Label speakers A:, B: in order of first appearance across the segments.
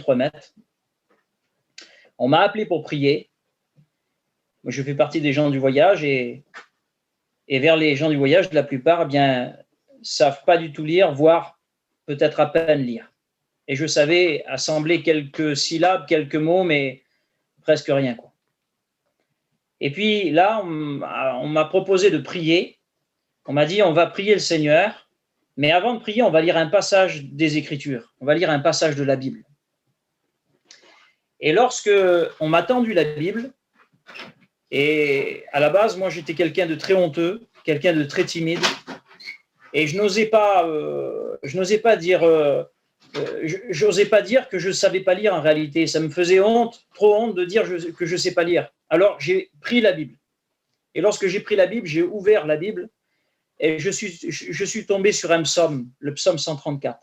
A: remettre. On m'a appelé pour prier. Moi, je fais partie des gens du voyage et vers les gens du voyage, la plupart, eh bien, savent pas du tout lire, voire peut-être à peine lire. Et je savais assembler quelques syllabes, quelques mots, mais presque rien, quoi. Et puis là, on m'a proposé de prier. On m'a dit, on va prier le Seigneur, mais avant de prier, on va lire un passage des Écritures. On va lire un passage de la Bible. Et lorsque on m'a tendu la Bible, et à la base, moi, j'étais quelqu'un de très honteux, quelqu'un de très timide, et je n'osais pas dire que je ne savais pas lire en réalité. Ça me faisait honte, trop honte de dire que je ne sais pas lire. Alors, j'ai pris la Bible. Et lorsque j'ai pris la Bible, j'ai ouvert la Bible et je suis tombé sur un psaume, le psaume 134.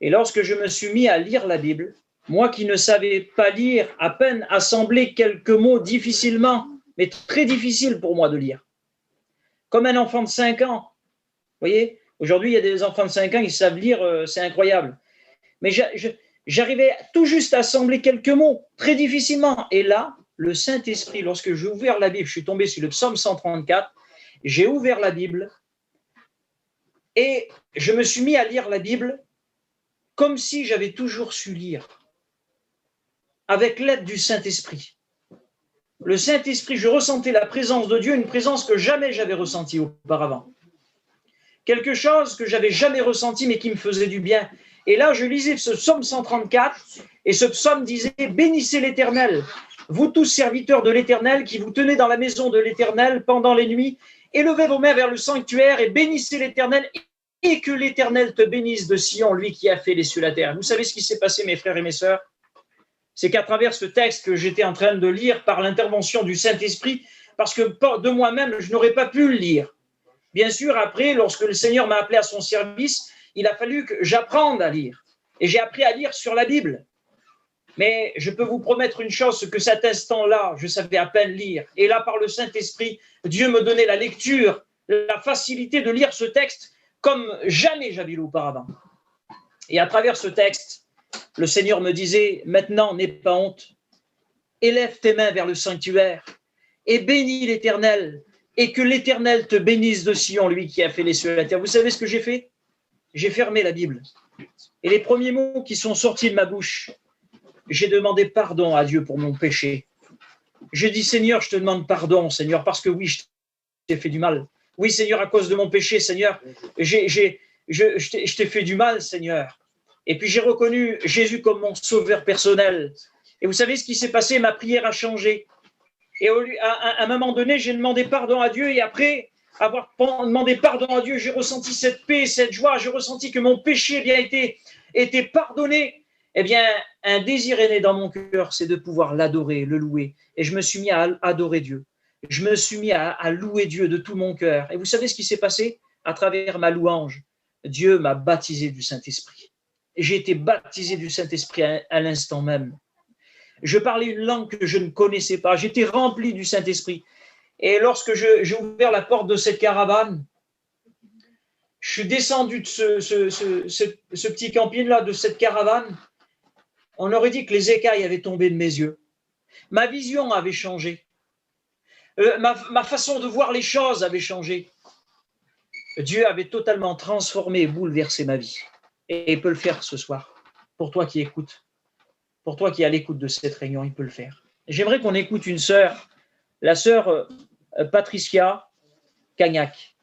A: Et lorsque je me suis mis à lire la Bible, moi qui ne savais pas lire, à peine assembler quelques mots difficilement, mais très difficile pour moi de lire, comme un enfant de 5 ans. Vous voyez, aujourd'hui, il y a des enfants de 5 ans qui savent lire, c'est incroyable. Mais j'arrivais tout juste à assembler quelques mots, très difficilement. Et là, le Saint-Esprit, lorsque j'ai ouvert la Bible, je suis tombé sur le psaume 134, j'ai ouvert la Bible et je me suis mis à lire la Bible comme si j'avais toujours su lire, avec l'aide du Saint-Esprit. Le Saint-Esprit, je ressentais la présence de Dieu, une présence que jamais j'avais ressentie auparavant. Quelque chose que j'avais jamais ressenti, mais qui me faisait du bien. Et là, je lisais ce psaume 134, et ce psaume disait « Bénissez l'Éternel, vous tous serviteurs de l'Éternel, qui vous tenez dans la maison de l'Éternel pendant les nuits, élevez vos mains vers le sanctuaire et bénissez l'Éternel, et que l'Éternel te bénisse de Sion, lui qui a fait les cieux et la terre. » Vous savez ce qui s'est passé, mes frères et mes sœurs? C'est qu'à travers ce texte que j'étais en train de lire par l'intervention du Saint-Esprit, parce que de moi-même, je n'aurais pas pu le lire. Bien sûr, après, lorsque le Seigneur m'a appelé à son service, il a fallu que j'apprenne à lire. Et j'ai appris à lire sur la Bible. Mais je peux vous promettre une chose, que cet instant-là, je savais à peine lire. Et là, par le Saint-Esprit, Dieu me donnait la lecture, la facilité de lire ce texte comme jamais j'avais lu auparavant. Et à travers ce texte, le Seigneur me disait, maintenant, n'aie pas honte, élève tes mains vers le sanctuaire et bénis l'Éternel, et que l'Éternel te bénisse de Sion, lui qui a fait les cieux et la terre. Vous savez ce que j'ai fait? J'ai fermé la Bible. Et les premiers mots qui sont sortis de ma bouche, j'ai demandé pardon à Dieu pour mon péché. J'ai dit, Seigneur, je te demande pardon, Seigneur, parce que oui, je t'ai fait du mal. Oui, Seigneur, à cause de mon péché, Seigneur, je t'ai fait du mal, Seigneur. Et puis j'ai reconnu Jésus comme mon sauveur personnel. Et vous savez ce qui s'est passé? Ma prière a changé. Et à un moment donné, j'ai demandé pardon à Dieu, et après avoir demandé pardon à Dieu, j'ai ressenti cette paix, cette joie, j'ai ressenti que mon péché bien était pardonné. Eh bien, un désir est né dans mon cœur, c'est de pouvoir l'adorer, le louer. Et je me suis mis à adorer Dieu. Je me suis mis à louer Dieu de tout mon cœur. Et vous savez ce qui s'est passé? À travers ma louange, Dieu m'a baptisé du Saint-Esprit. Et j'ai été baptisé du Saint-Esprit à l'instant même. Je parlais une langue que je ne connaissais pas. J'étais rempli du Saint-Esprit. Et lorsque j'ai ouvert la porte de cette caravane, je suis descendu de ce petit camping-là, de cette caravane. On aurait dit que les écailles avaient tombé de mes yeux. Ma vision avait changé. Ma façon de voir les choses avait changé. Dieu avait totalement transformé et bouleversé ma vie. Et il peut le faire ce soir. Pour toi qui écoutes. Pour toi qui es à l'écoute de cette réunion, il peut le faire. J'aimerais qu'on écoute une sœur, la sœur Patricia Cagnac.